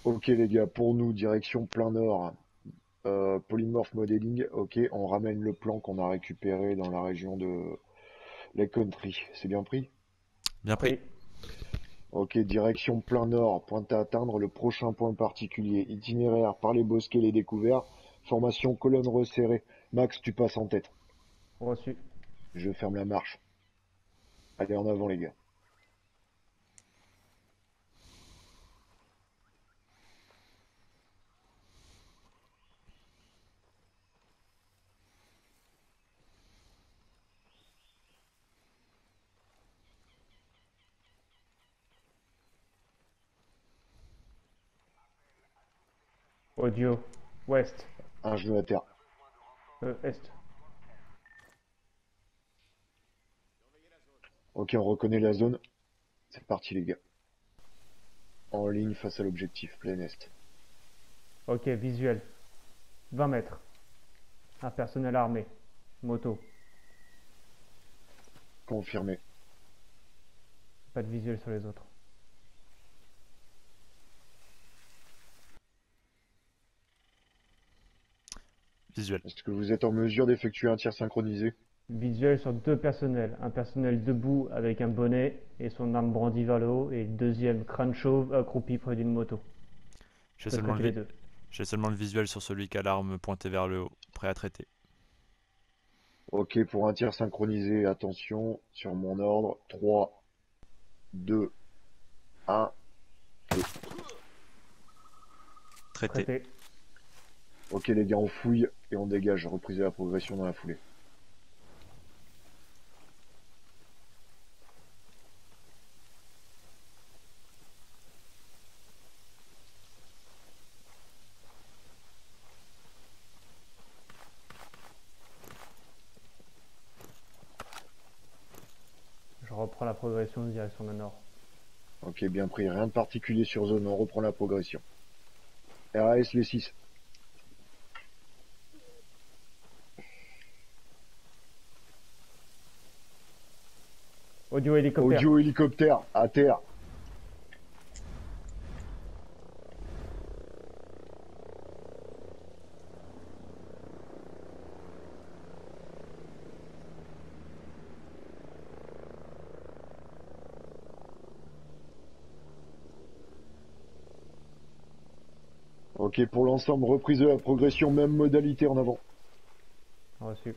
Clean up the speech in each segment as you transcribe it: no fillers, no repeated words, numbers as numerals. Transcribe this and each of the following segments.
Ok les gars, pour nous, direction plein nord, polymorph modeling, ok, on ramène le plan qu'on a récupéré dans la région de Lake Country, c'est bien pris? Bien pris. Oui. Ok, direction plein nord, pointe à atteindre le prochain point particulier, itinéraire par les bosquets les découverts, formation colonne resserrée, Max tu passes en tête, Reçu. je ferme la marche, allez en avant les gars. Audio. Ouest. Un genou à terre, Est. ok on reconnaît la zone, c'est parti les gars, en ligne face à l'objectif, plein est, Ok, visuel. 20 mètres. Un personnel armé. Moto. confirmé. Pas de visuel sur les autres. Visuel. Est-ce que vous êtes en mesure d'effectuer un tir synchronisé? Visuel sur deux personnels. Un personnel debout avec un bonnet et son arme brandie vers le haut. Et le deuxième crâne chauve accroupi près d'une moto. Je J'ai peux seulement, traiter les deux. j'ai seulement le visuel sur celui qui a l'arme pointée vers le haut, prêt à traiter. Ok, pour un tir synchronisé, attention, sur mon ordre, 3, 2, 1, feu. Traité. Traité. Ok les gars, on fouille et on dégage, reprise de la progression dans la foulée. Je reprends la progression en direction le nord. Ok, bien pris, rien de particulier sur zone, on reprend la progression. RAS les 6. Audio hélicoptère. Audio hélicoptère, à terre. Ok, pour l'ensemble, reprise de la progression, même modalité en avant. Reçu.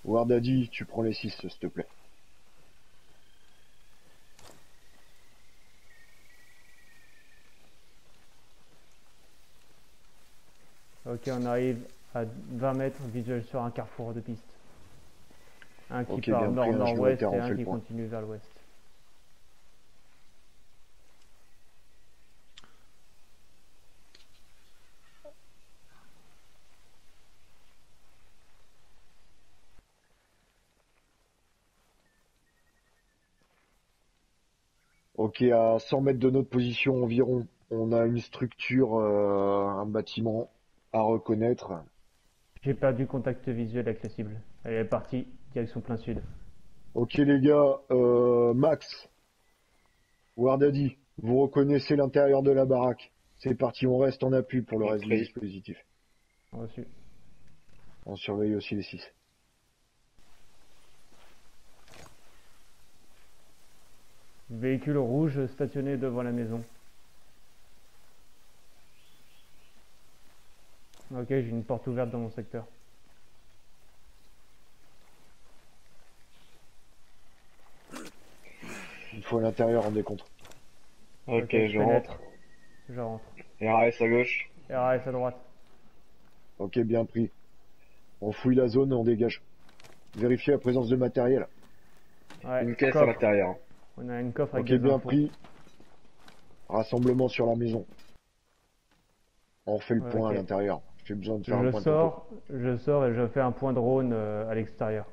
Wardaddy, tu prends les 6, s'il te plaît. Ok, on arrive à 20 mètres, visuel sur un carrefour de piste. Un qui Ok, part bien pris, un genou à nord-nord-ouest terre, et on un fait le qui point. continue vers l'ouest. Ok, à 100 mètres de notre position environ, on a une structure, un bâtiment à reconnaître. J'ai perdu contact visuel avec la cible. Elle est partie, direction plein sud. Ok les gars, Max, Wardaddy, vous reconnaissez l'intérieur de la baraque. C'est parti, on reste en appui pour le reste du Compris. dispositif. Reçu. On surveille aussi les 6. Véhicule rouge stationné devant la maison. Ok, j'ai une porte ouverte dans mon secteur. Une fois à l'intérieur, on décompte. Ok, Ok, je je pénètre. rentre. Je rentre. RAS à gauche. RAS à droite. Ok, bien pris. On fouille la zone et on dégage. Vérifiez la présence de matériel. Ouais, Une caisse à coffre. l'intérieur. On a une coffre avec Ok, des bien infos. pris. Rassemblement sur la maison. On fait le point à Ok. l'intérieur. J'ai besoin de faire un Je point de topo. sors, je sors et je fais un point drone à l'extérieur.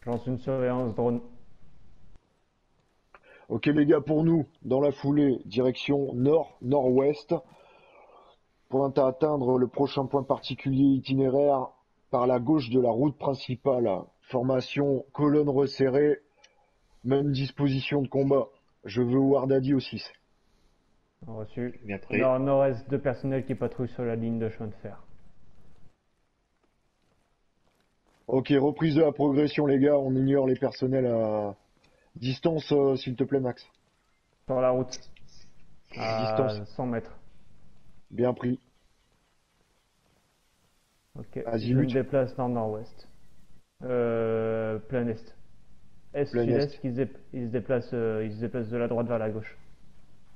Je lance une surveillance drone. Ok les gars, pour nous, dans la foulée, direction nord-nord-ouest. Pointe à atteindre le prochain point particulier itinéraire par la gauche de la route principale. Formation, colonne resserrée, même disposition de combat. Je veux Wardadi au 6. Reçu. Bien pris. Nord-nord-est, 2 personnels qui patrouillent sur la ligne de chemin de fer. Ok, reprise de la progression les gars, on ignore les personnels à distance s'il te plaît Max. Sur la route. Distance, À 100 mètres. bien pris. Ok. Je Azimut, me déplace nord-nord-ouest. Plein est. plein Est-sud-est, est. ils se déplacent de la droite vers la gauche.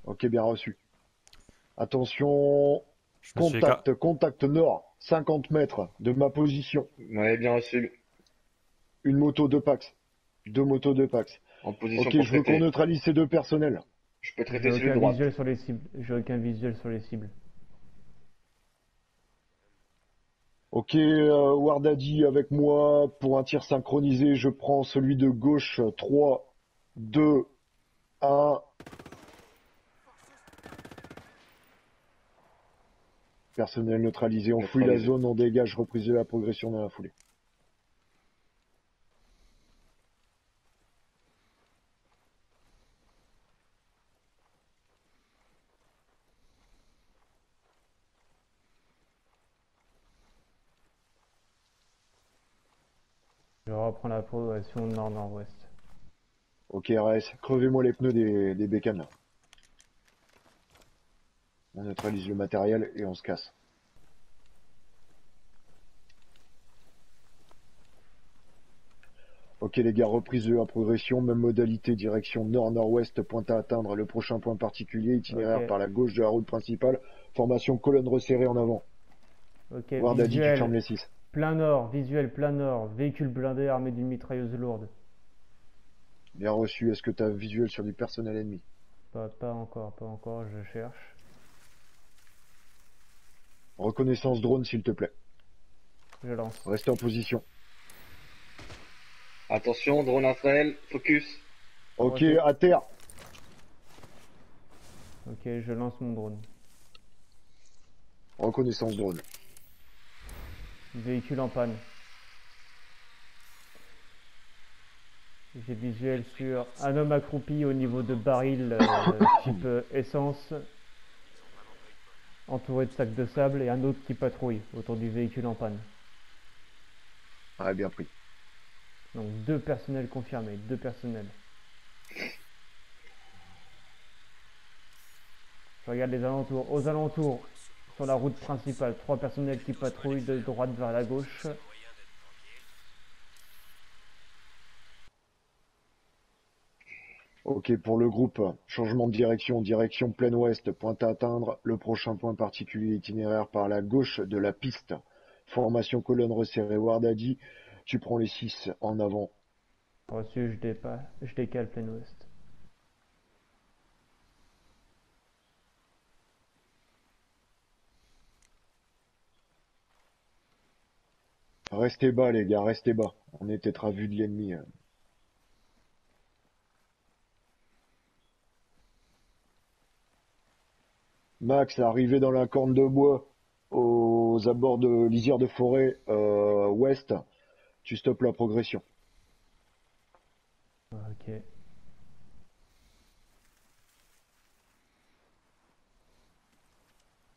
Ok, bien reçu. Attention, Je me suis écarté. contact nord, 50 mètres de ma position. Ouais, bien reçu. Une moto de Pax. Deux motos de Pax. En position Ok, pour je veux qu'on traiter. neutralise ces deux personnels. Je peux J'ai traiter celui de aucun droite. visuel sur les cibles. J'ai aucun visuel sur les cibles. Ok, Wardadi avec moi pour un tir synchronisé. Je prends celui de gauche. 3, 2, 1. Personnel neutralisé. On fouille la Neutralisé. zone, on dégage. Reprise de la progression dans la foulée. Je reprends la progression nord-nord-ouest. Ok, RS. Crevez-moi les pneus des bécanes là. On neutralise le matériel et on se casse. Ok les gars, reprise de la progression, même modalité, direction nord-nord-ouest, pointe à atteindre le prochain point particulier, itinéraire Ok. par la gauche de la route principale, formation colonne resserrée en avant. Ok, Wardadi, tu fermes visuel. les 6. Plein nord, visuel plein nord. Véhicule blindé armé d'une mitrailleuse lourde. Bien reçu, est-ce que tu as visuel sur du personnel ennemi? Pas encore, pas encore, je cherche. Reconnaissance drone s'il te plaît. Je lance. Restez en position. Attention, drone Israël, focus. Ok, Reçu. à terre. Ok, je lance mon drone. Reconnaissance drone. Véhicule en panne. J'ai visuel sur un homme accroupi au niveau de baril type essence, entouré de sacs de sable, et un autre qui patrouille autour du véhicule en panne. Ah, bien pris. Donc 2 personnels confirmés, 2 personnels. Je regarde les alentours. Aux alentours, sur la route principale, 3 personnels qui patrouillent de droite vers la gauche. Ok, pour le groupe, changement de direction, direction plein ouest, pointe à atteindre le prochain point particulier itinéraire par la gauche de la piste. Formation colonne resserrée, Wardadi, tu prends les 6 en avant. Reçu, je décale plein ouest. Restez bas les gars, restez bas. On est peut-être à vue de l'ennemi. Max, arrivé dans la corne de bois, aux abords de lisière de forêt ouest, tu stoppes la progression. Ok.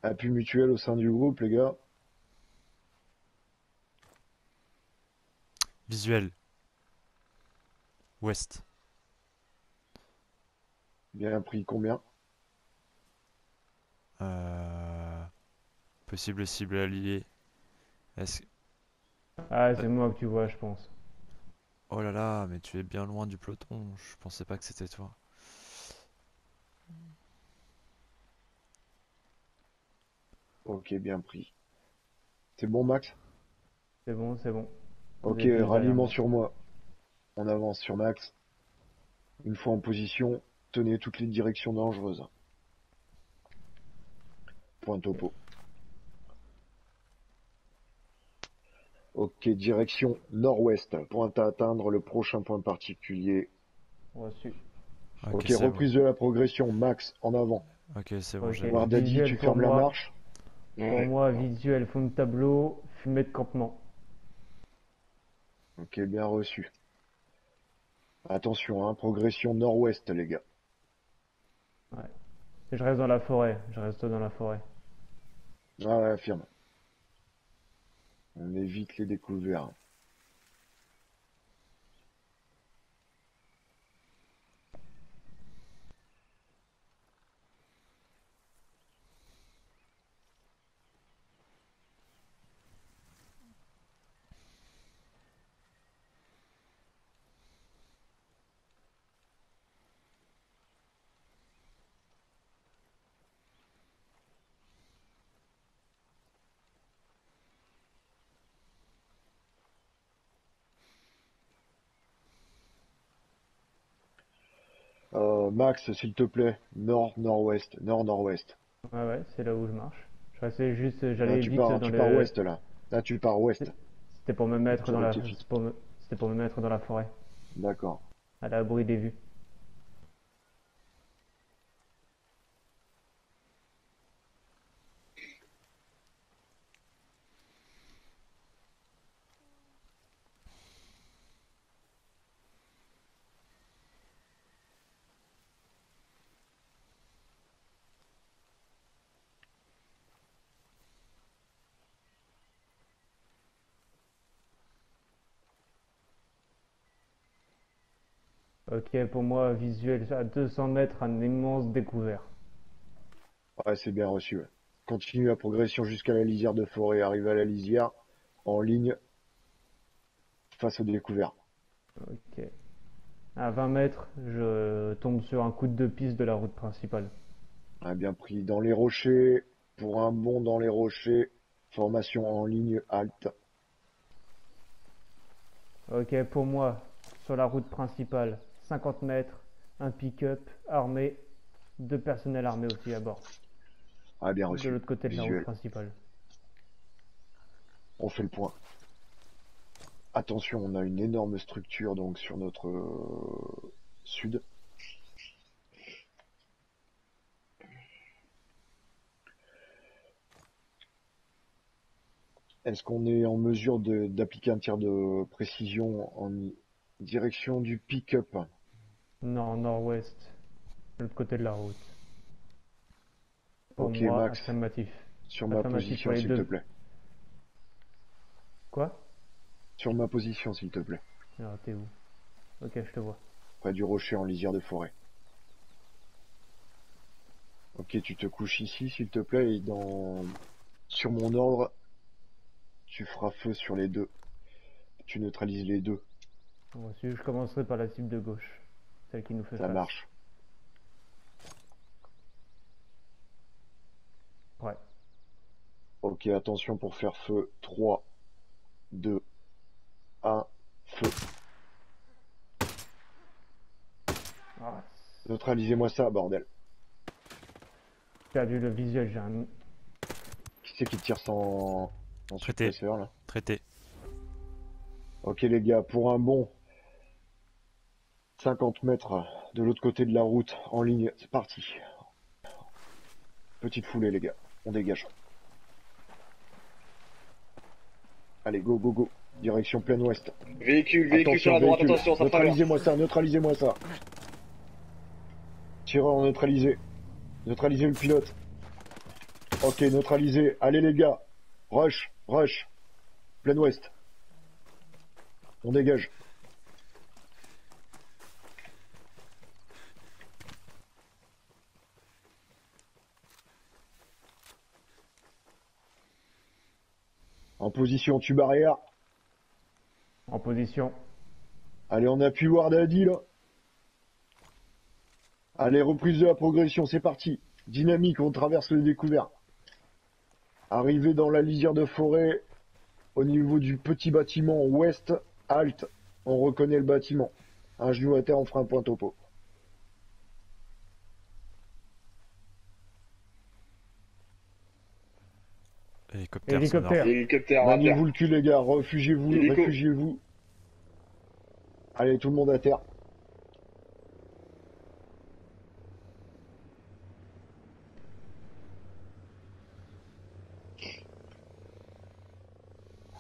Appui mutuel au sein du groupe, les gars. Visuel. Ouest. Bien pris, combien? Possible cible alliée. Est-ce... Ah, c'est moi que tu vois, je pense. Oh là là, mais tu es bien loin du peloton. Je pensais pas que c'était toi. Ok, bien pris. C'est bon, Max? C'est bon, c'est bon. Vous Ok, êtes juste derrière ralliement moi. sur moi. On avance sur Max. Une fois en position, tenez toutes les directions dangereuses. Point topo. Ok, direction nord-ouest. Pointe à atteindre le prochain point particulier. Reçu. Ok, c'est bon. reprise de la progression. Max, en avant. Ok, c'est bon, Ok. j'ai. Wardadi, Visuel tu pour fermes la moi. marche. Pour Ouais. moi, visuel, fond de tableau, fumée de campement. Ok, bien reçu. Attention, hein, progression nord-ouest, les gars. Ouais. Je reste dans la forêt. Je reste dans la forêt. Ah ouais, affirme. On évite les découvertes. Max, s'il te plaît, nord-nord-ouest, nord-nord-ouest. Ouais, ouais, c'est là où je marche. Je restais juste, Là, j'allais vite dans tu pars le. ouest, là. Là, tu pars ouest. C'était pour me mettre Ok, dans la. rectifie. C'était pour me mettre dans la forêt, D'accord. à l'abri des vues. Ok, pour moi, visuel à 200 mètres, un immense découvert. Ouais, c'est bien reçu. Ouais. Continue la progression jusqu'à la lisière de forêt. Arrive à la lisière, en ligne, face au découvert. Ok. À 20 mètres, je tombe sur un coup de piste de la route principale. Ah, bien pris. Dans les rochers, pour un bond dans les rochers, formation en ligne, halte. Ok, pour moi, sur la route principale, 50 mètres, un pick-up armé, deux personnels armés aussi à bord, Ah, bien de reçu. l'autre côté de la route Visuel. principale. On fait le point. Attention, on a une énorme structure donc sur notre sud. Est-ce qu'on est en mesure d'appliquer un tir de précision en direction du pick-up? Non, nord-ouest, de l'autre côté de la route. Pour Ok, moi, Max, affirmatif. sur ma Affirmatif pour position, les s'il te deux. plaît. Quoi? Sur ma position, s'il te plaît. Alors, t'es où? Ok, je te vois. Près du rocher en lisière de forêt. Ok, tu te couches ici, s'il te plaît, et sur mon ordre, tu feras feu sur les deux. Tu neutralises les deux. Reçu, je commencerai par la cible de gauche, celle qui nous fait Ça face. marche. Ouais. Ok, attention pour faire feu. 3, 2, 1, feu. Ah, Neutralisez-moi ça, bordel. perdu le visuel, j'ai un. Qui c'est qui tire sans Traité. suppresseur, là? Traité. Ok, les gars, pour un bon 50 mètres de l'autre côté de la route, en ligne, c'est parti. Petite foulée, les gars. On dégage. Allez, go, go, go. Direction plein ouest. Véhicule sur Attention, la droite, véhicule. attention, ça traverse. Neutralisez-moi ça, neutralisez-moi ça. Tireur neutralisé. Neutralisez le pilote. Ok, neutralisé. Allez, les gars. Rush, rush. Plein ouest. On dégage. En position tube arrière. En position. Allez, on appuie Wardadi, là. Allez, reprise de la progression, c'est parti. Dynamique, on traverse le découvert. Arrivé dans la lisière de forêt, au niveau du petit bâtiment ouest, halte, on reconnaît le bâtiment. Un genou à terre, on fera un point topo. Hélicoptère Hélicoptère. sonore. Hélicoptère à terre. Maniez-vous le cul, les gars. Réfugiez-vous, Hélico. réfugiez-vous. Allez, tout le monde à terre.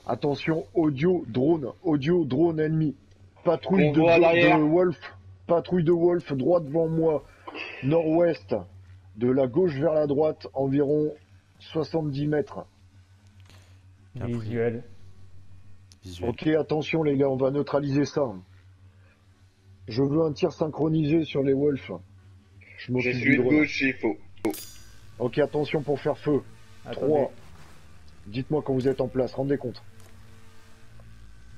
Attention, audio, drone ennemi. Patrouille Convoi derrière. de Wolf. Patrouille de Wolf, droit devant moi. Nord-ouest. De la gauche vers la droite, environ 70 mètres. Bien pris. Visuel. Visuel. Ok, attention les gars, on va neutraliser ça. Je veux un tir synchronisé sur les Wolves. Je Je m'occupe suis du de drone. gauche s'il faut. Ok, attention pour faire feu. Attendez. 3. Dites-moi quand vous êtes en place, rendez compte.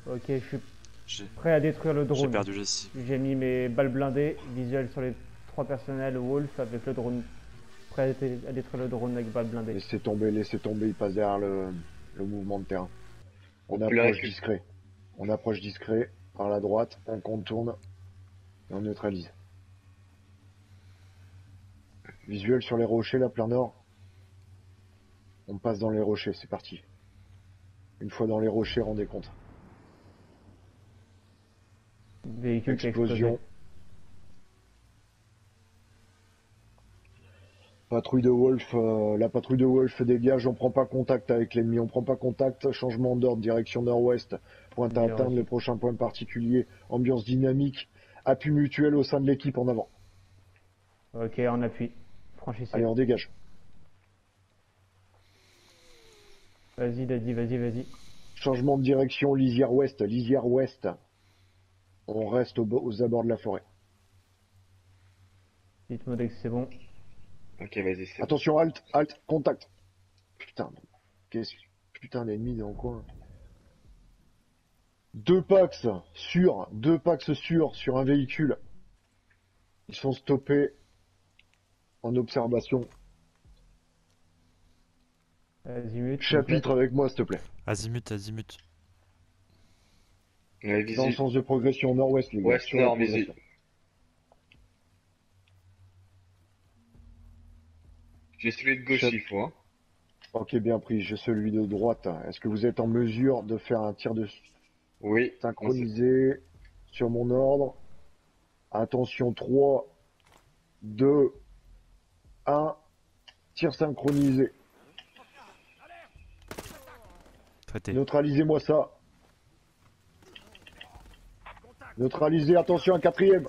Ok, je suis J'ai prêt à détruire le j'ai drone. perdu Jessie. J'ai mis mes balles blindées, visuel sur les 3 personnels Wolf avec le drone. Prêt à détruire le drone avec balles blindées. Laissez tomber, il passe derrière le mouvement de terrain. On peut le approche récup- discret. On approche discret par la droite, on contourne et on neutralise. Visuel sur les rochers, la plein nord. On passe dans les rochers, c'est parti. Une fois dans les rochers, rendez compte. Véhicule qui a Explosion. explosé. Patrouille de Wolf, la patrouille de Wolf dégage, on prend pas contact avec l'ennemi, on prend pas contact, changement d'ordre, direction nord-ouest, pointe à Bien atteindre reçu. le prochain point particulier, ambiance dynamique, appui mutuel au sein de l'équipe en avant. Ok, en appui. Franchissez. Allez, on dégage. Vas-y, Daddy, vas-y. Changement de direction, lisière ouest. On reste aux abords de la forêt. Dites-moi dès que c'est bon. Ok, vas-y, c'est bon. Attention, halte, contact. Putain, qu'est-ce putain d'ennemis dans le coin. Deux Pax sur un véhicule. Ils sont stoppés en observation. Azimut. Chapitre avec moi, s'il te plaît. Azimut, azimut. Ouais, Dans le visu. sens de progression nord-ouest, les gars. Ouest, sur la nord, visu. progression. J'ai celui de gauche Chat- s'il faut. Hein. Ok, bien pris. J'ai celui de droite. Est-ce que vous êtes en mesure de faire un tir de Oui. synchronisé sur mon ordre? Attention, 3, 2, 1. Tir synchronisé. Traité. Neutralisez-moi ça. Neutralisez, attention, un quatrième.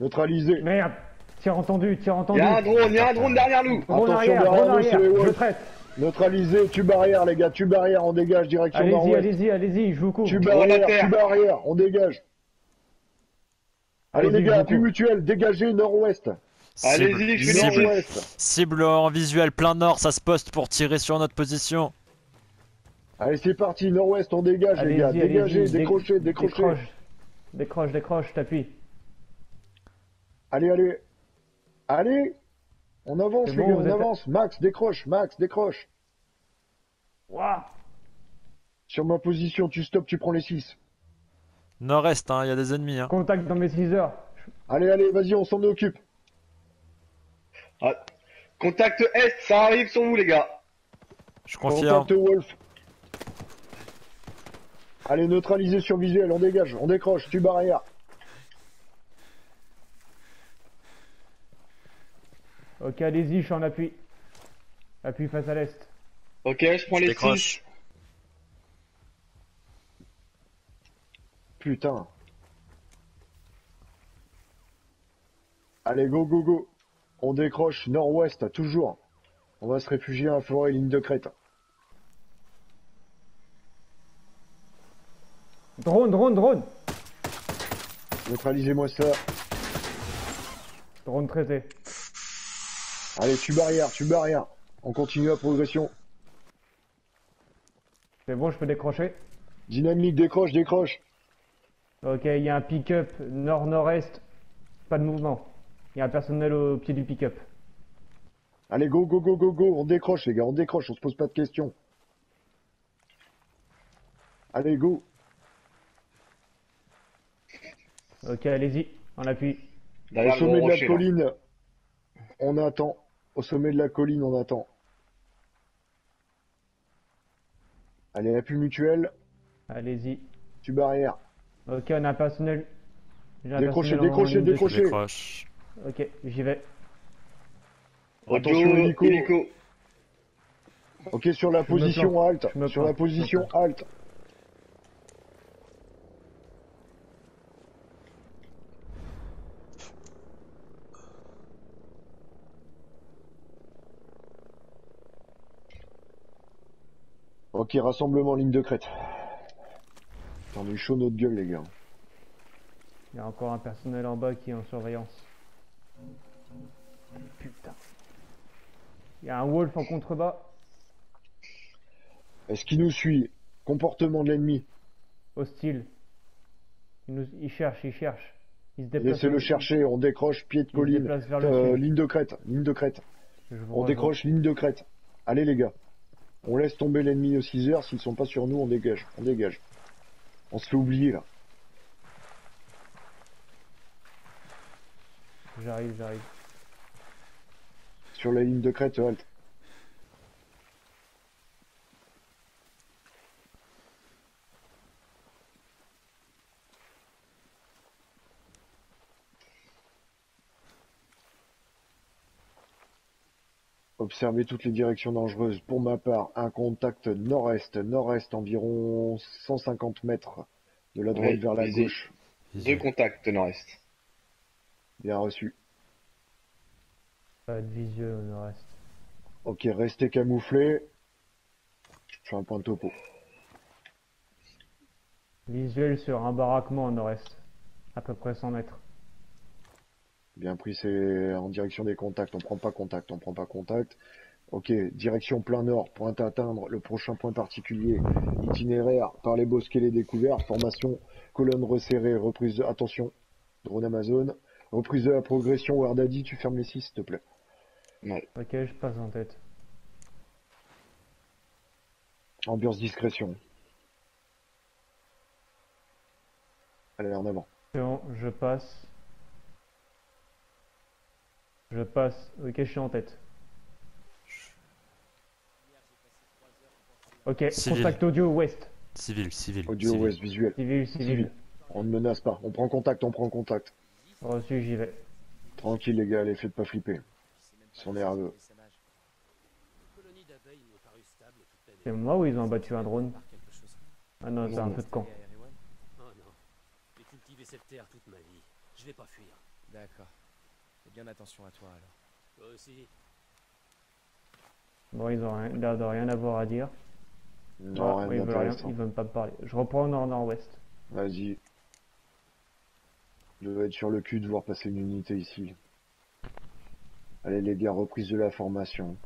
Neutralisez. Merde. Tir entendu. Il y a un drone derrière nous. Drone Attention, arrière, derrière drone nous, c'est arrière. les Je Wolves. traite. Neutralisez, tube arrière, les gars, tube arrière, on dégage, direction nord-ouest. Allez-y, je vous couvre. Tube Drone à terre. arrière, on dégage. Allez Allez-y, les je gars, vous appui couvre. mutuel, dégagez nord-ouest. Allez-y, je fais des cible, tirs. Nord-ouest. cible en visuel plein nord, ça se poste pour tirer sur notre position. Allez, c'est parti, nord-ouest, on dégage, les gars. Dégagez, décrochez. Décroche, t'appuies. Allez. On avance, C'est les bon, gars, vous on êtes- avance. Max, décroche. Waouh. Sur ma position, tu stops, tu prends les 6. Nord-est, hein, il y a des ennemis. Hein. Contact dans mes 6 heures. Allez, vas-y, on s'en occupe. Ah. Contact Est, ça arrive sur vous les gars. Je confirme. Contact Wolf. Allez, neutraliser sur visuel, on dégage, on décroche, tube arrière. Ok, allez-y, je suis en appui. Appui face à l'est. Ok, je prends Je les décroche. 6. Putain. Allez, go. On décroche nord-ouest, toujours. On va se réfugier à la forêt, ligne de crête. Drone. Neutralisez-moi ça. Drone traité. Allez, tube arrière. On continue la progression. C'est bon, je peux décrocher. Dynamique, décroche. Ok, il y a un pick-up nord-nord-est. Pas de mouvement. Il y a un personnel au pied du pick-up. Allez, go. On décroche, les gars, on se pose pas de questions. Allez, go. Ok, allez-y, en appui. Au Derrière le sommet gros de la rocher, là. colline, on attend. Allez, appui mutuel, Allez-y. tu barrière. Ok, on a un personnel. J'ai un Décrochez, personnel en décrochez, ligne de Je décrochez. décroche. Ok, j'y vais. Attention, Audio, hélico. hélico. Ok, sur la Je me position plante. halte. Je me Sur la plante, je me position plante. halte. Ok, rassemblement ligne de crête. On est chaud notre gueule, les gars. Il y a encore un personnel en bas qui est en surveillance. Putain. Il y a un wolf en contrebas. Est-ce qu'il nous suit? Comportement de l'ennemi. Hostile. Il cherche, il cherche. Il se déplace. Laissez-le chercher, on décroche, pied de Il se colline. déplace vers le sud. Ligne de crête, ligne de crête. Je vous On rejoins. décroche, ligne de crête. Allez, les gars. On laisse tomber l'ennemi aux 6 heures. S'ils sont pas sur nous, on dégage. On dégage. On se fait oublier, là. J'arrive, j'arrive. Sur la ligne de crête, halte. Observez toutes les directions dangereuses. Pour ma part, un contact nord-est, nord-est environ 150 mètres de la droite Ouais, vers la visez. gauche. Deux contacts nord-est. Bien reçu. Pas de visuel au nord-est. Ok, restez camouflés. Je fais un point de topo. Visuel sur un baraquement au nord-est. À peu près 100 mètres. Bien pris, c'est en direction des contacts. On prend pas contact, on prend pas contact. Ok, direction plein nord, pointe à atteindre le prochain point particulier. Itinéraire par les bosquets les découverts. Formation, colonne resserrée, reprise de... Attention, drone Amazon. Reprise de la progression, Wardadi, tu fermes les 6 s'il te plaît. Ouais. Ok, je passe en tête. Ambiance discrétion. Allez, en avant. C'est bon, je passe. Je passe. Ok, je suis en tête. Ok, Civil. contact audio ouest. Civil, civil, Audio civil. ouest, visuel. Civil, civil. Civil. On ne menace pas. On prend contact, on prend contact. Reçu, j'y vais. Tranquille les gars, allez, faites pas flipper. Ils sont nerveux. C'est moi ou ils ont abattu un drone? Ah non, c'est un feu de camp. Oh non, j'ai cultivé cette terre toute ma vie. Je vais pas fuir. D'accord. Fais bien attention à toi alors. Toi aussi. Bon, ils ont l'air de rien avoir à dire. Non, Ah, rien ils d'intéressant. veulent pas me parler. Je reprends au nord-nord-ouest. Vas-y. Je dois être sur le cul de voir passer une unité ici. Allez les gars, reprise de la formation.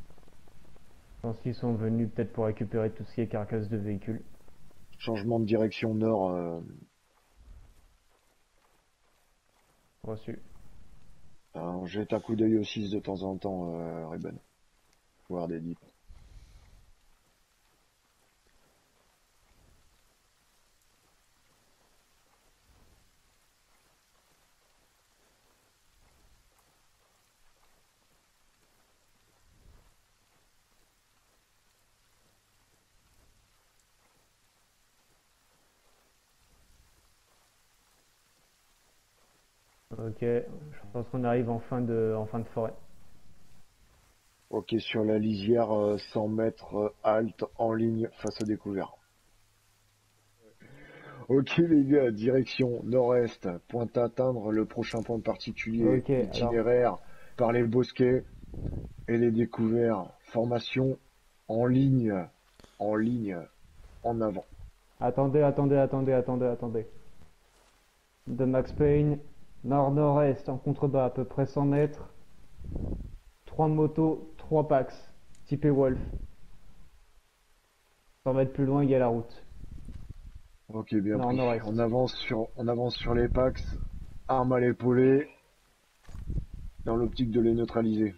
Je pense qu'ils sont venus peut-être pour récupérer tout ce qui est carcasse de véhicules. Changement de direction nord. Reçu. On jette un coup d'œil au 6 de temps en temps, Reben. Voir des dips. Ok, je pense qu'on arrive en fin de forêt. Ok, sur la lisière, 100 mètres, halte, en ligne, face au découvert. Ok les gars, direction nord-est, pointe à atteindre le prochain point particulier, Ok, alors. itinéraire par les bosquets et les découverts, formation en ligne, en avant. Attendez. De Max Payne, nord-nord-est, en contrebas, à peu près 100 mètres. 3 motos, 3 Pax, typé Wolf. 100 mètres plus loin, il y a la route. Ok, bien Non, pris. nord-est. On avance sur les Pax, armes à l'épaulée, dans l'optique de les neutraliser.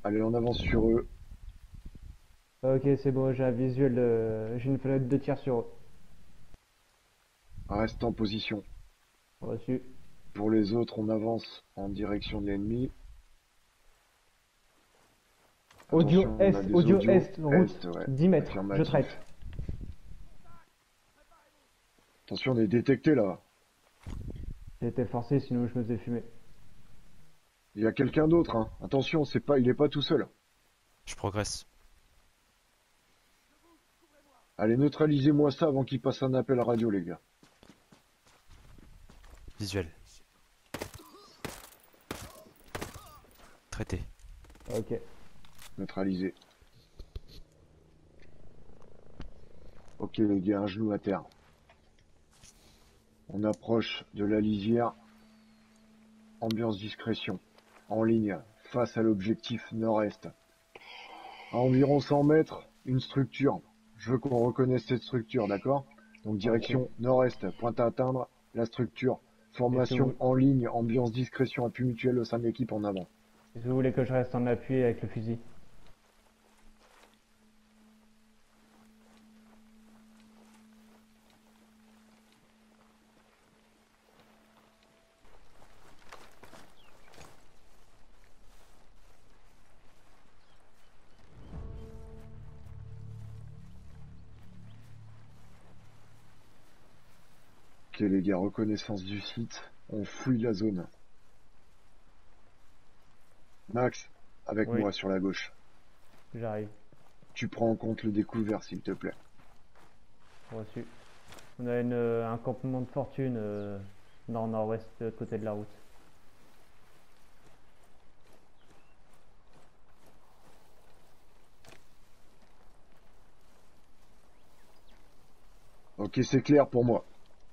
Allez, on avance sur eux. Ok, c'est bon, j'ai un visuel, j'ai une fenêtre de tir sur eux. Reste en position. Reçu. Pour les autres, on avance en direction de l'ennemi. Audio Attention, on a est, des audio audios est, route, est, ouais. 10 mètres, je Affirmatif. traite. Attention, on est détecté là. J'ai été forcé, sinon je me faisais fumer. Il y a quelqu'un d'autre, hein. Attention, c'est pas, il est pas tout seul. Je progresse. Allez, neutralisez-moi ça avant qu'il passe un appel radio, les gars. Visuel. Traité. Ok. Neutralisé. Ok, les gars, un genou à terre. On approche de la lisière. Ambiance discrétion. En ligne, face à l'objectif nord-est. À environ 100 mètres, une structure. Je veux qu'on reconnaisse cette structure, d'accord? Donc direction nord-est, pointe à atteindre la structure. Formation en ligne, ambiance discrétion, appui mutuel au sein de l'équipe en avant. Est-ce que vous voulez que je reste en appui avec le fusil? Ok les gars, reconnaissance du site. On fouille la zone. Max, avec Oui. moi sur la gauche. J'arrive. Tu prends en compte le découvert s'il te plaît. Reçu. On a un campement de fortune nord-nord-ouest de l'autre côté de la route. Ok, c'est clair pour moi.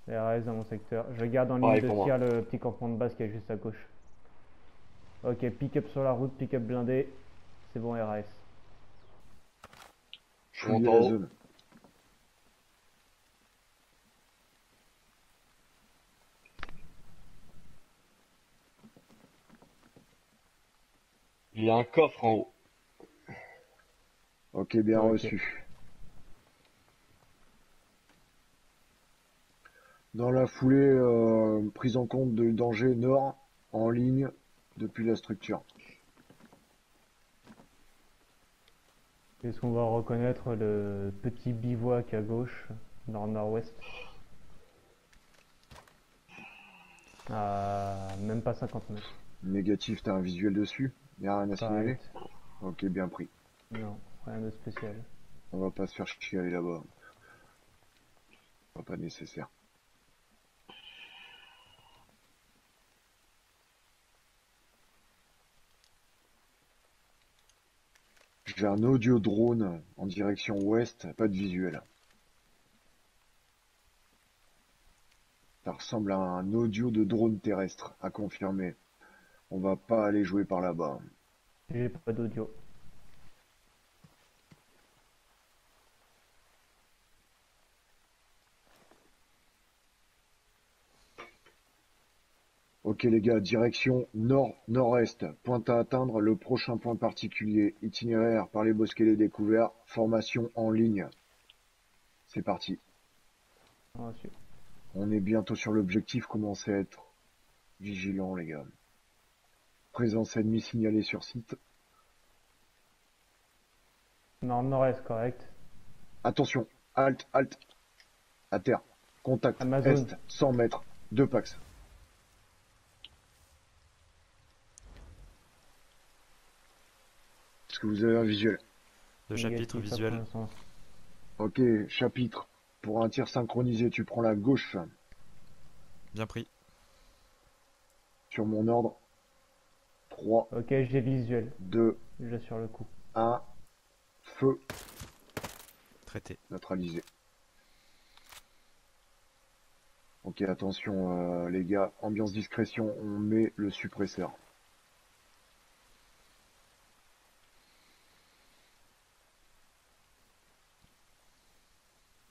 RS dans mon secteur. Je garde en Pareil ligne pour de moi. tir le petit campement de base qui est juste à gauche. Ok, pick-up sur la route, pick-up blindé. C'est bon, RAS. Je Fouillez monte en la haut. zone. Il y a un coffre en haut. Ok, bien Ok. reçu. Dans la foulée, prise en compte du danger nord en ligne depuis la structure. Est-ce qu'on va reconnaître le petit bivouac à gauche, nord-nord-ouest? À même pas 50 mètres. Négatif, t'as un visuel dessus? Y'a rien à signaler? Correct. Ok, bien pris. Non, rien de spécial. On va pas se faire chialer là-bas. Pas nécessaire. J'ai un audio drone en direction ouest, pas de visuel. Ça ressemble à un audio de drone terrestre, à confirmer. On va pas aller jouer par là-bas. J'ai pas d'audio. Ok les gars, direction nord-nord-est. Pointe à atteindre le prochain point particulier. Itinéraire par les bosquets les découverts. Formation en ligne. C'est parti. Reçu. On est bientôt sur l'objectif. Commencez à être vigilants les gars. Présence ennemie signalée sur site. Nord-nord-est, correct. Attention, halte, halte. À terre. Contact. Amazon. Est, 100 mètres. 2 Pax. Est-ce que vous avez un visuel? Deux chapitres Négatif à visuels. l'instant. Ok, chapitre. Pour un tir synchronisé, tu prends la gauche Bien pris. sur mon ordre. 3, Ok, j'ai visuel. 2, J'assure le coup. 1. Feu. Traité. Neutralisé. Ok, attention les gars. Ambiance discrétion, on met le suppresseur.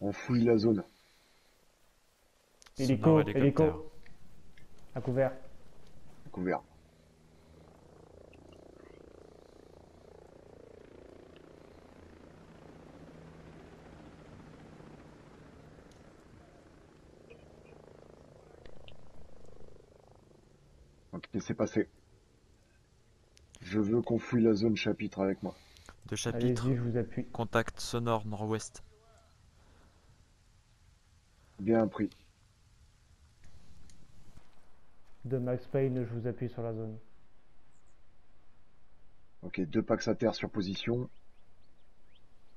On fouille la zone. Hélico, Sonore hélicoptère. hélico. À couvert. Couvert. Ok, c'est passé. Je veux qu'on fouille la zone chapitre avec moi. De chapitre, Allez-y, je vous appuie. contact sonore nord-ouest. Bien pris. De Max Payne, je vous appuie sur la zone. Ok, 2 Pax à terre sur position.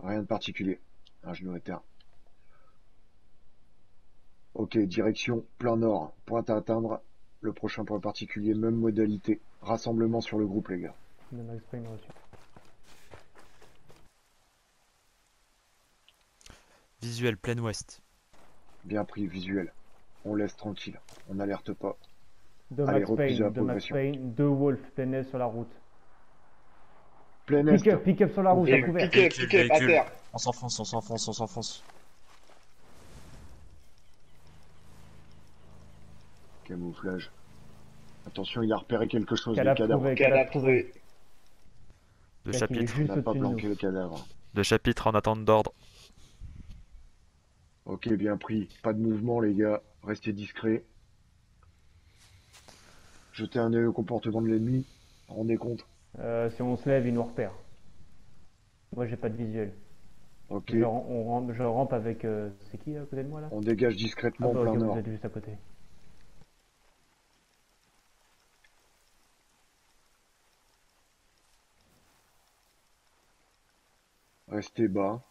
Rien de particulier. Un genou à terre. Ok, direction plein nord. Pointe à atteindre. Le prochain point particulier, même modalité. Rassemblement sur le groupe, les gars. De Max Payne reçu. Visuel plein ouest. Bien pris, visuel. On laisse tranquille. On n'alerte pas. De Allez, Max reprise de la Payne, de Max progression. Payne, 2 Wolf, plein est sur la route. Plein est. Pick up sur la route, Et à couvert. piqué, à terre. On s'enfonce, on s'enfonce, on s'enfonce. Camouflage. Attention, il a repéré quelque chose. Les Cadavre cadavres. trouvé, Cadavre cadavre trouvé. trouvé. De Jack, il est chapitre, On juste n'a pas au-dessus de planqué nous. le cadavre. de chapitre en attente d'ordre. Ok, bien pris. Pas de mouvement, les gars. Restez discrets. Jetez un œil au comportement de l'ennemi. Rendez compte. Si on se lève, il nous repère. Moi, j'ai pas de visuel. Ok. Je rampe avec... c'est qui à côté de moi là? On dégage Ah discrètement bah plein ok, nord. vous êtes juste à côté. Restez bas.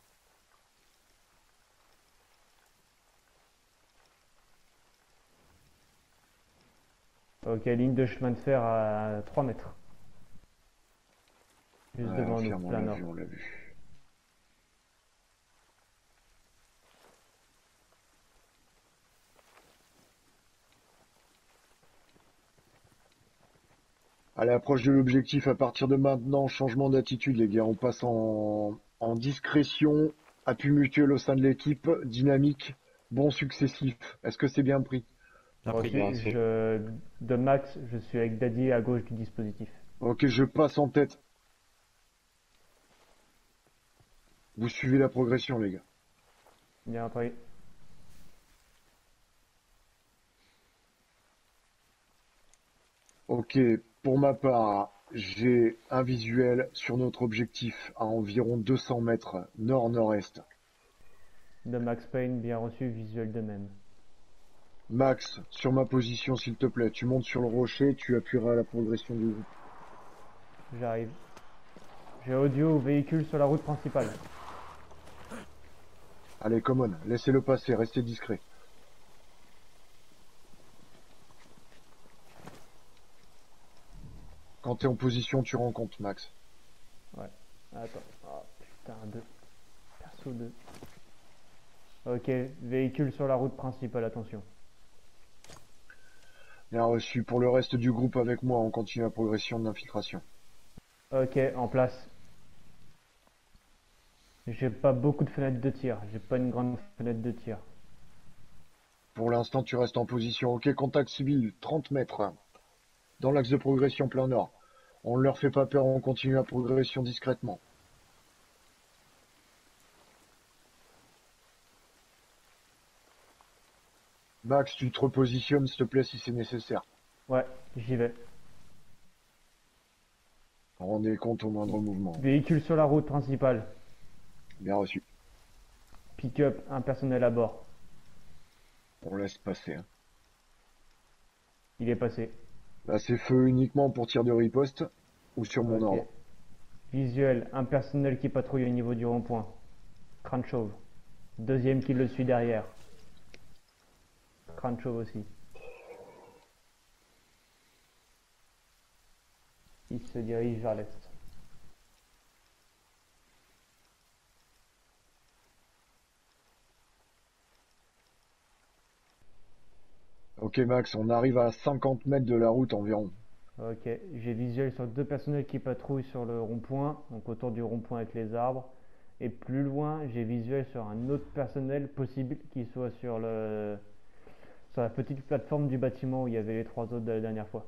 Ok, ligne de chemin de fer à 3 mètres. Juste Ouais, devant nous, infirme, on plein l'a nord. vu, on l'a vu. À l'approche de l'objectif, à partir de maintenant, changement d'attitude, les gars. On passe en discrétion, appui mutuel au sein de l'équipe, dynamique, bon successif. Est-ce que c'est bien pris? Bien Ok, pris. Bien, c'est- de Max, je suis avec Daddy à gauche du dispositif. Ok, je passe en tête. Vous suivez la progression, les gars. Bien pris. Ok, pour ma part, j'ai un visuel sur notre objectif à environ 200 mètres nord-nord-est. De Max Payne, bien reçu, visuel de même. Max, sur ma position, s'il te plaît, tu montes sur le rocher, tu appuieras à la progression du groupe. J'arrive. J'ai audio véhicule sur la route principale. Allez, common, laissez-le passer, restez discret. Quand t'es en position, tu rends compte, Max. Ouais. Attends. Oh, putain, 2. Perso 2. Ok, véhicule sur la route principale, attention. Bien reçu. Pour le reste du groupe avec moi, on continue la progression de l'infiltration. Ok, en place. J'ai pas beaucoup de fenêtres de tir. J'ai pas une grande fenêtre de tir. Pour l'instant, tu restes en position. Ok, contact civil, 30 mètres. Dans l'axe de progression plein nord. On ne leur fait pas peur, on continue la progression discrètement. Max, tu te repositionnes, s'il te plaît, si c'est nécessaire. Ouais, j'y vais. Rendez compte au moindre mouvement. Véhicule sur la route principale. Bien reçu. Pick-up, un personnel à bord. On laisse passer. Hein. Il est passé. Là, c'est feu uniquement pour tir de riposte ou sur mon Ok. ordre. Visuel, un personnel qui patrouille au niveau du rond-point. Crâne chauve. Deuxième qui le suit derrière. Crâne chauve aussi. Il se dirige vers l'est. Ok, Max, on arrive à 50 mètres de la route environ. Ok, j'ai visuel sur 2 personnels qui patrouillent sur le rond-point, donc autour du rond-point avec les arbres. Et plus loin, j'ai visuel sur un autre personnel possible qui soit sur la petite plateforme du bâtiment où il y avait les 3 autres de la dernière fois.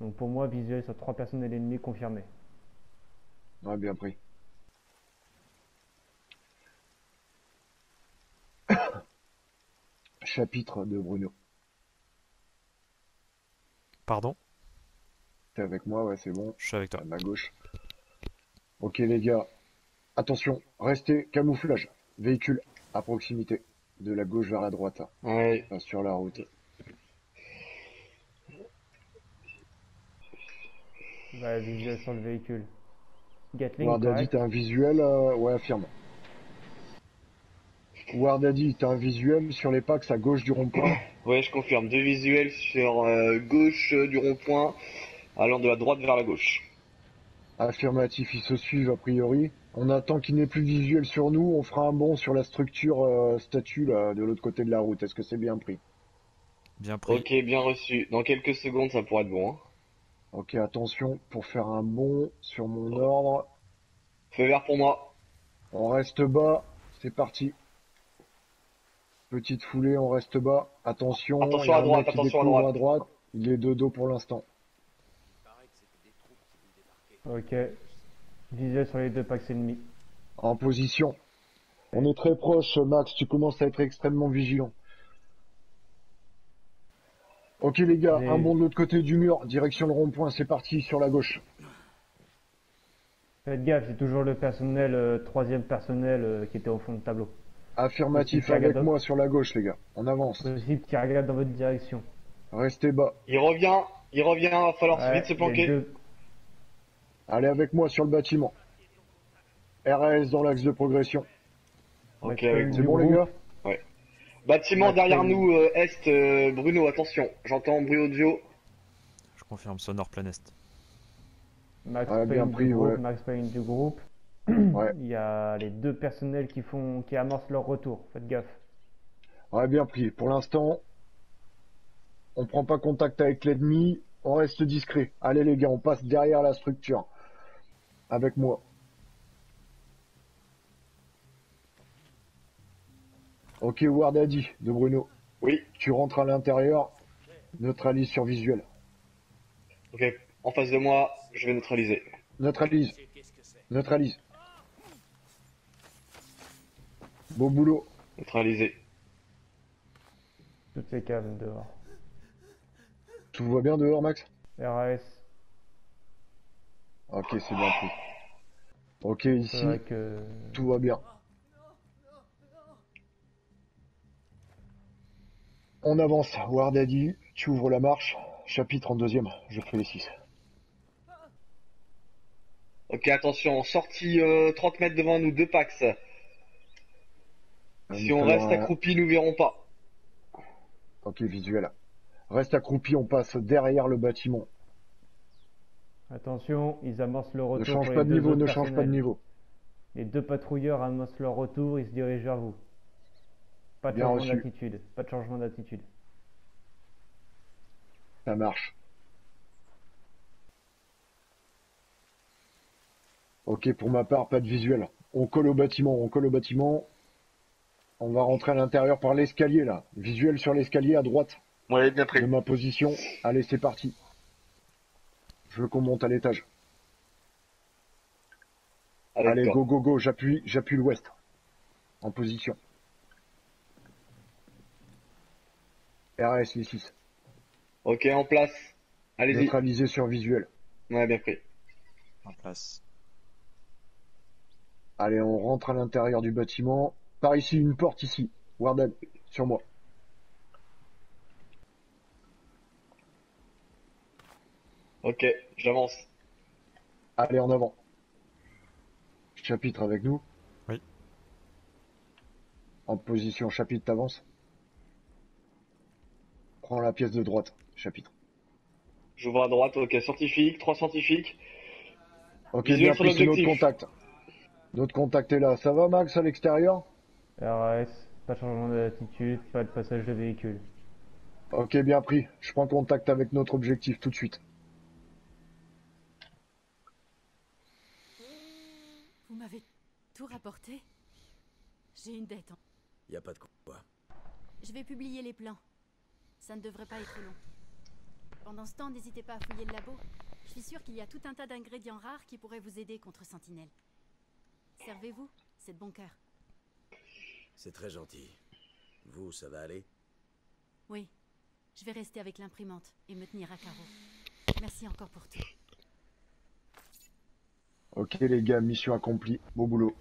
Donc pour moi, visuel sur 3 personnels ennemis confirmés. Ouais, bien pris. Chapitre de Bruno. Pardon? T'es avec moi, ouais, c'est bon. Je suis avec toi. À ma gauche. Ok les gars, attention, restez camouflage. Véhicule à proximité, de la gauche vers la droite, Ouais. sur la route. Bah, visuel sur le véhicule. Gatling, Wardaddy, correct. t'as un visuel, ouais, affirme. Wardaddy, t'as un visuel sur les packs à gauche du rond-point. Ouais, je confirme. Deux visuels sur gauche du rond-point, allant de la droite vers la gauche. Affirmatif, ils se suivent a priori. On attend qu'il n'ait plus de visuel sur nous, on fera un bond sur la structure statue là, de l'autre côté de la route. Est-ce que c'est bien pris? Bien pris. Ok, bien reçu. Dans quelques secondes, ça pourrait être bon. Hein. Ok, attention, pour faire un bond sur mon ordre, Feu vert pour moi. on reste bas, c'est parti. Petite foulée, on reste bas. Attention, il y Attention a à un droite, mec qui attention à découvre droite. à droite. Il est de dos pour l'instant. Ok. Visuel sur les deux packs ennemis. En position. On est très proche, Max, tu commences à être extrêmement vigilant. Ok les gars, un bond de l'autre côté du mur, direction le rond-point, c'est parti, sur la gauche. Faites gaffe, c'est toujours le personnel, troisième personnel qui était au fond de tableau. Affirmatif, Possible qu'il avec regarde moi sur la gauche les gars, on avance. Possible qu'il regarde dans votre direction. Restez bas. Il revient, va falloir Ouais, vite se les planquer. deux. Allez avec moi sur le bâtiment. RAS dans l'axe de progression. Ok, Max avec Payne C'est du bon les groupe. gars? Bâtiment Max derrière Payne. nous, est, Bruno, attention. J'entends bruit audio. Je confirme, sonore plein est. Max Ouais, bien Payne pris, du groupe. ouais. Max Payne du groupe. Ouais, Il y a les deux personnels qui amorcent leur retour. Faites gaffe. ouais, bien pris. Pour l'instant, on prend pas contact avec l'ennemi, on reste discret. Allez les gars, on passe derrière la structure. Avec moi. Ok, Wardaddy de Bruno. Oui, Tu rentres à l'intérieur, neutralise sur visuel. ok. En face de moi, je vais neutraliser. Neutralise, neutralise. Beau boulot. Neutraliser. Toutes ces caves dehors. Tout va bien dehors, Max? RAS. Ok, c'est bien pris. Ok, C'est ici, vrai que. tout va bien. On avance. Wardaddy, tu ouvres la marche. Chapitre en deuxième. Je fais les 6. Ok, attention, sortie 30 mètres devant nous, deux Pax. Si on reste accroupi, nous verrons pas. Ok, visuel. Reste accroupi, on passe derrière le bâtiment. Attention, ils amorcent le Ne retour change pour pas les de deux niveau, autres ne change pas de personnels. niveau. Les deux patrouilleurs amorcent leur retour, ils se dirigent vers vous. Pas de Bien changement reçu. d'attitude. Pas de changement d'attitude. Ça marche. Ok, pour ma part, pas de visuel. On colle au bâtiment, on colle au bâtiment. On va rentrer à l'intérieur par l'escalier là. Visuel sur l'escalier à droite Ouais, bien de pris. ma position. Allez, c'est parti. Je veux qu'on monte à l'étage. Avec Allez, toi. go, go, go, j'appuie l'ouest. En position. RAS les 6. Ok, en place. Allez-y. Neutralisé sur visuel. Ouais, bien pris. En place. Allez, on rentre à l'intérieur du bâtiment. Par ici, une porte ici. Warden, sur moi. Ok, j'avance. Allez, en avant. Chapitre avec nous. Oui. En position chapitre, t'avances. Prends la pièce de droite, chapitre. J'ouvre à droite, ok, scientifique, 3 scientifiques. Ok, Visuel bien sur pris, c'est notre l'objectif. contact. Notre contact est là. Ça va, Max, à l'extérieur? RAS, pas de changement d'attitude, pas de passage de véhicule. Ok, bien pris. Je prends contact avec notre objectif tout de suite. Vous m'avez tout rapporté? J'ai une dette. Y a pas de quoi. Je vais publier les plans. Ça ne devrait pas être long. Pendant ce temps, n'hésitez pas à fouiller le labo. Je suis sûre qu'il y a tout un tas d'ingrédients rares qui pourraient vous aider contre Sentinelle. Servez-vous, c'est de bon cœur. C'est très gentil. Vous, ça va aller? Oui, je vais rester avec l'imprimante et me tenir à carreau. Merci encore pour tout. Ok les gars, mission accomplie. Beau boulot.